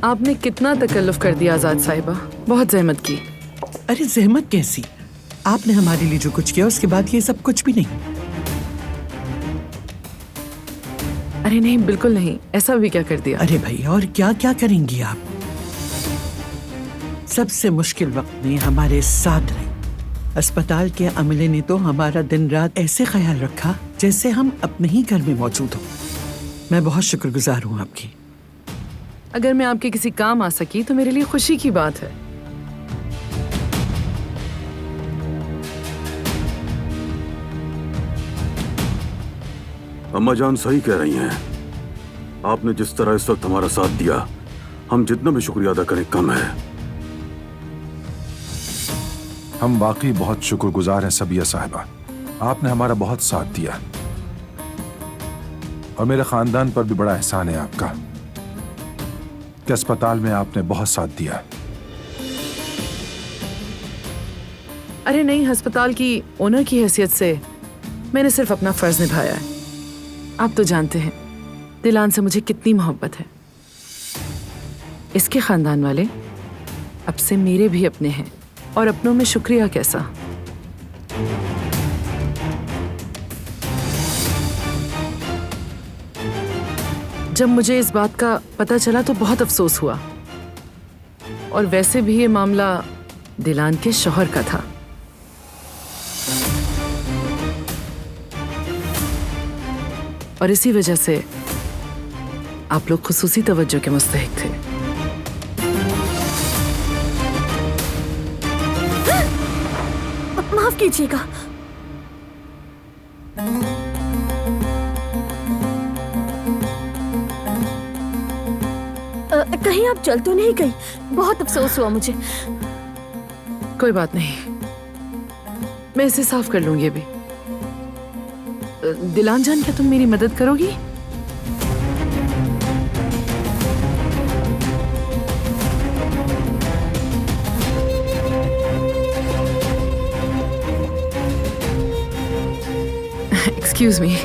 आपने कितना तकल्लुफ कर दिया आजाद साहिबा, बहुत जहमत की। अरे जहमत कैसी, आपने हमारे लिए जो कुछ किया उसके बाद ये सब कुछ भी नहीं। अरे नहीं, बिल्कुल नहीं, ऐसा भी क्या कर दिया। अरे भाई, और क्या क्या करेंगी आप? सबसे मुश्किल वक्त में हमारे साथ रही। अस्पताल के अमले ने तो हमारा दिन रात ऐसे ख्याल रखा जैसे हम अपने ही घर में मौजूद हो। मैं बहुत शुक्रगुजार हूँ आपकी। अगर मैं आपके किसी काम आ सकी तो मेरे लिए खुशी की बात है। अम्मा जान सही कह रही हैं। आपने जिस तरह इस वक्त हमारा साथ दिया, हम जितना भी शुक्रिया अदा करें कम है। हम वाकई बहुत शुक्रगुजार हैं सबिया साहिबा, आपने हमारा बहुत साथ दिया और मेरे खानदान पर भी बड़ा एहसान है आपका कि अस्पताल में आपने बहुत साथ दिया। अरे नहीं, अस्पताल की ओनर की हैसियत से मैंने सिर्फ अपना फर्ज निभाया है। आप तो जानते हैं दिलान से मुझे कितनी मोहब्बत है। इसके खानदान वाले अब से मेरे भी अपने हैं और अपनों में शुक्रिया कैसा। जब मुझे इस बात का पता चला तो बहुत अफसोस हुआ, और वैसे भी ये मामला दिलान के शौहर का था। और इसी वजह से आप लोग खुसूसी तवज्जो के मुस्तहिक थे। माफ कीजिएगा। कहीं आप चल तो नहीं गई? बहुत अफसोस हुआ मुझे। कोई बात नहीं, मैं इसे साफ कर लूंगी अभी। दिलान जान, क्या तुम मेरी मदद करोगी? Excuse me.